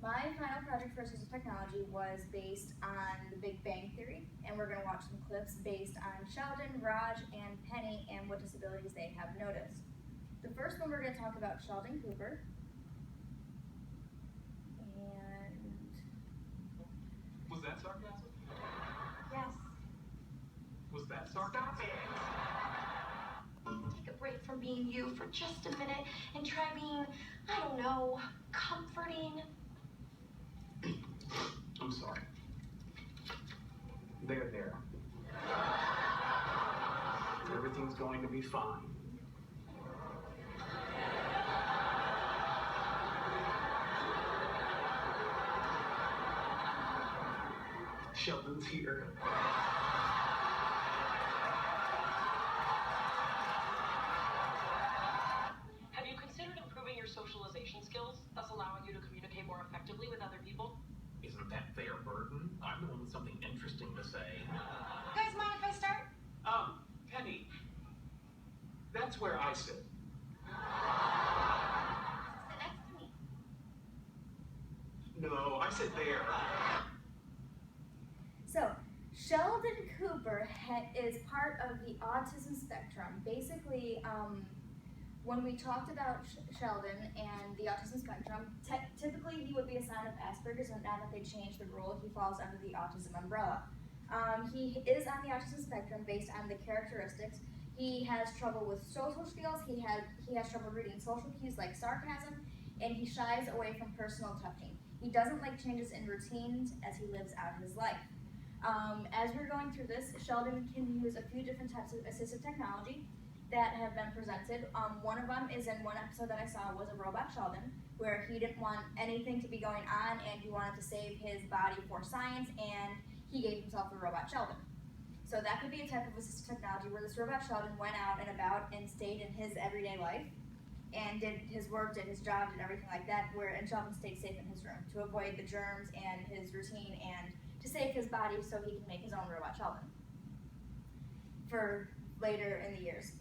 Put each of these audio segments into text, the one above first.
my final project for assistive technology was based on the Big Bang Theory, and we're going to watch some clips based on Sheldon, Raj, and Penny and what disabilities they have noticed. The first one we're going to talk about Sheldon Cooper. And was that sarcasm? Yes. Was that sarcasm? Stop it. Take a break from being you for just a minute and try being, I don't know, comforting. I'm sorry. There. Everything's going to be fine. Sheldon's here. Have you considered improving your socialization skills, thus allowing you to communicate more effectively with other people? Isn't that their burden? I'm the one with something interesting to say. Guys, mind if I start? Penny. That's where I sit. Sit next to me. No, I sit there. so, Sheldon Cooper is part of the autism spectrum. Basically, when we talked about Sheldon and the autism spectrum, typically he would be a sign of Asperger's, and now that they changed the rule, he falls under the autism umbrella. He is on the autism spectrum based on the characteristics. He has trouble with social skills, he has trouble reading social cues like sarcasm, and he shies away from personal touching. He doesn't like changes in routines as he lives out his life. As we're going through this, Sheldon can use a few different types of assistive technology that have been presented. One of them is in one episode that I saw was a robot Sheldon, where he didn't want anything to be going on and he wanted to save his body for science, and he gave himself the robot Sheldon. So that could be a type of assistive technology where this robot Sheldon went out and about and stayed in his everyday life and did his work, did his job, did everything like that, and Sheldon stayed safe in his room to avoid the germs and his routine and to save his body so he can make his own robot Sheldon for later in the years.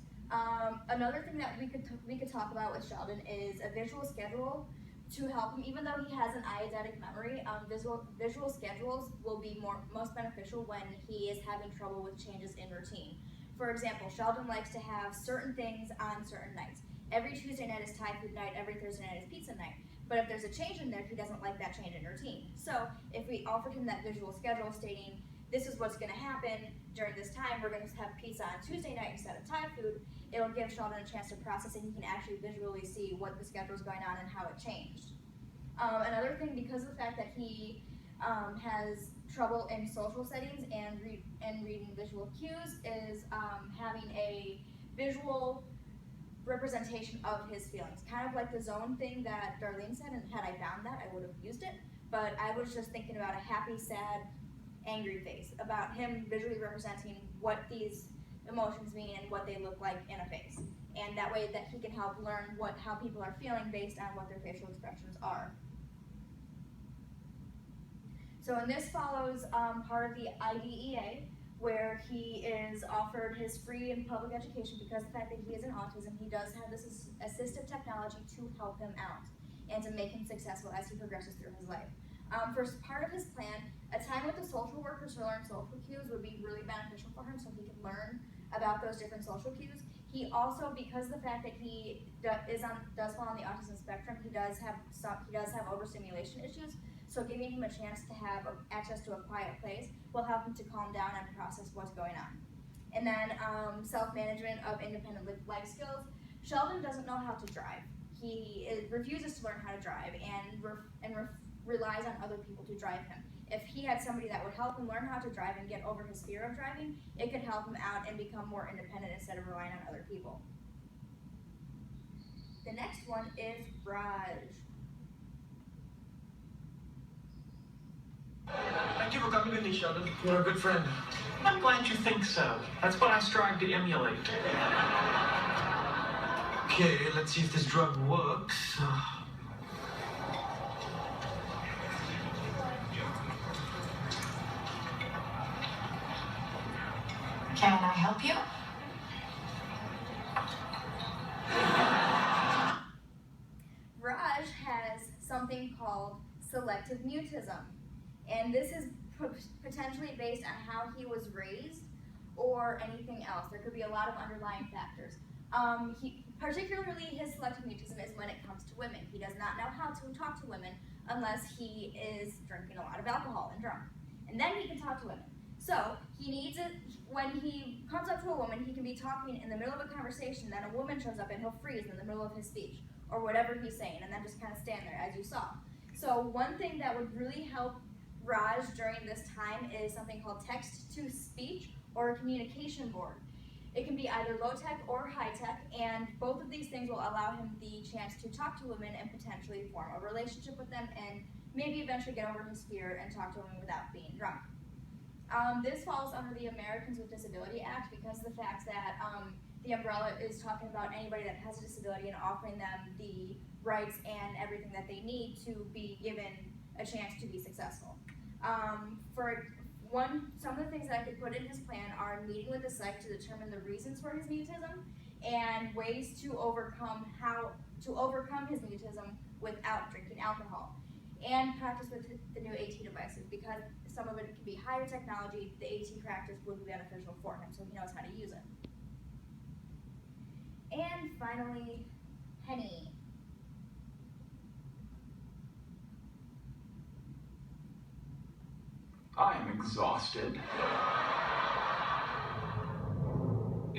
Another thing that we could talk about with Sheldon is a visual schedule to help him. Even though he has an eidetic memory, visual schedules will be most beneficial when he is having trouble with changes in routine. For example, Sheldon likes to have certain things on certain nights. Every Tuesday night is Thai food night, every Thursday night is pizza night. But if there's a change in there, he doesn't like that change in routine. So if we offered him that visual schedule stating, this is what's going to happen during this time, we're going to have pizza on Tuesday night instead of Thai food, it'll give Sheldon a chance to process and he can actually visually see what the schedule is going on and how it changed. Another thing, because of the fact that he has trouble in social settings and reading visual cues, is having a visual representation of his feelings. Kind of like the zone thing that Darlene said, and had I found that, I would have used it. But I was just thinking about a happy, sad, angry face, about him visually representing what these emotions mean and what they look like in a face. And that way that he can help learn how people are feeling based on what their facial expressions are. So, and this follows part of the IDEA, where he is offered his free and public education because of the fact that he is an autism. He does have this assistive technology to help him out and to make him successful as he progresses through his life. For part of his plan, a time with the social worker to learn social cues would be really beneficial for him so he can learn about those different social cues. He also, because of the fact that he does fall on the autism spectrum, he does have overstimulation issues. So giving him a chance to have access to a quiet place will help him to calm down and process what's going on. And then self-management of independent life skills. Sheldon doesn't know how to drive. He refuses to learn how to drive and relies on other people to drive him. If he had somebody that would help him learn how to drive and get over his fear of driving, it could help him out and become more independent instead of relying on other people. The next one is Raj. Thank you for coming with me, Sheldon. You're a good friend. I'm glad you think so. That's what I strive to emulate. Okay, let's see if this drug works. Can I help you? Raj has something called selective mutism. And this is potentially based on how he was raised or anything else. There could be a lot of underlying factors. Particularly his selective mutism is when it comes to women. He does not know how to talk to women unless he is drinking a lot of alcohol and drunk. And then he can talk to women. So he needs it, when he comes up to a woman, he can be talking in the middle of a conversation, then a woman shows up and he'll freeze in the middle of his speech, or whatever he's saying, and then just kind of stand there, as you saw. So one thing that would really help Raj during this time is something called text-to-speech, or a communication board. It can be either low-tech or high-tech, and both of these things will allow him the chance to talk to women and potentially form a relationship with them, and maybe eventually get over his fear and talk to women without being drunk. This falls under the Americans with Disability Act because of the fact that the umbrella is talking about anybody that has a disability and offering them the rights and everything that they need to be given a chance to be successful. Some of the things that I could put in his plan are meeting with the psych to determine the reasons for his mutism and ways to overcome his mutism without drinking alcohol. And practice with the new AT devices, because some of it can be higher technology. The AT practice would be beneficial for him, so he knows how to use it. And finally, Penny. I'm exhausted.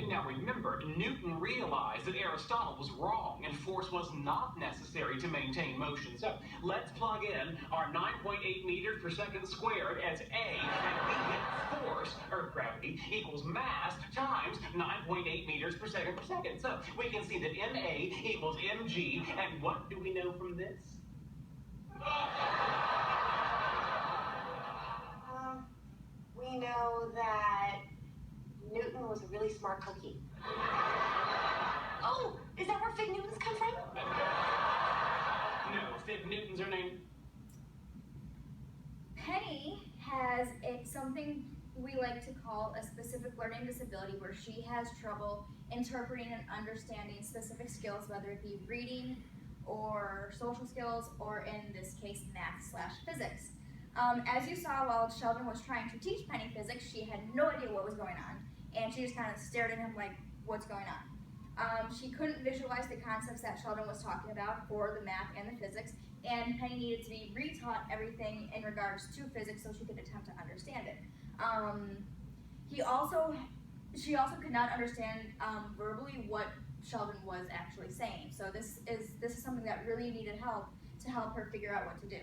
Now remember, Newton realized that Aristotle was wrong and force was not necessary to maintain motion. So let's plug in our 9.8 meters per second squared as A, and we get force, or gravity, equals mass times 9.8 meters per second. So we can see that MA equals mg, and what do we know from this? We know that Newton was a really smart cookie. Oh, is that where fig Newtons come from? No, fig Newtons are named. Penny has something we like to call a specific learning disability, where she has trouble interpreting and understanding specific skills, whether it be reading or social skills, or in this case, math/physics. As you saw while Sheldon was trying to teach Penny physics, she had no idea what was going on, and she just kind of stared at him like, what's going on? She couldn't visualize the concepts that Sheldon was talking about for the math and the physics, and Penny needed to be retaught everything in regards to physics so she could attempt to understand it. She also could not understand verbally what Sheldon was actually saying, so this is something that really needed help to help her figure out what to do.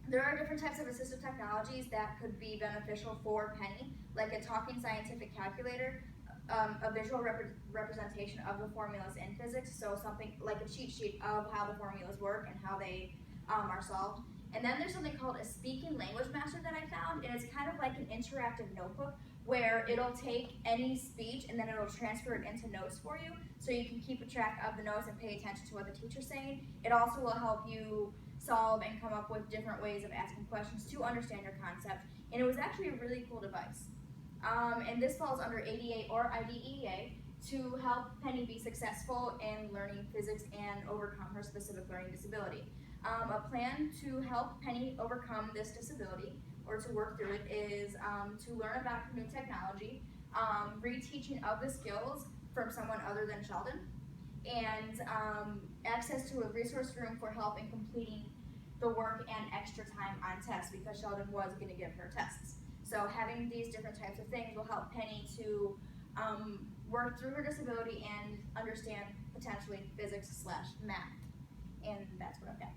There are different types of assistive technologies that could be beneficial for Penny, like a talking scientific calculator, a visual representation of the formulas in physics, so something like a cheat sheet of how the formulas work and how they are solved. And then there's something called a speaking language master that I found, and it's kind of like an interactive notebook where it'll take any speech and then it'll transfer it into notes for you, so you can keep a track of the notes and pay attention to what the teacher's saying. It also will help you solve and come up with different ways of asking questions to understand your concept, and it was actually a really cool device. And this falls under ADA or IDEA to help Penny be successful in learning physics and overcome her specific learning disability. A plan to help Penny overcome this disability, or to work through it, is to learn about new technology, reteaching of the skills from someone other than Sheldon, and access to a resource room for help in completing the work and extra time on tests, because Sheldon was going to give her tests. So having these different types of things will help Penny to work through her disability and understand potentially physics/math. And that's what I've got.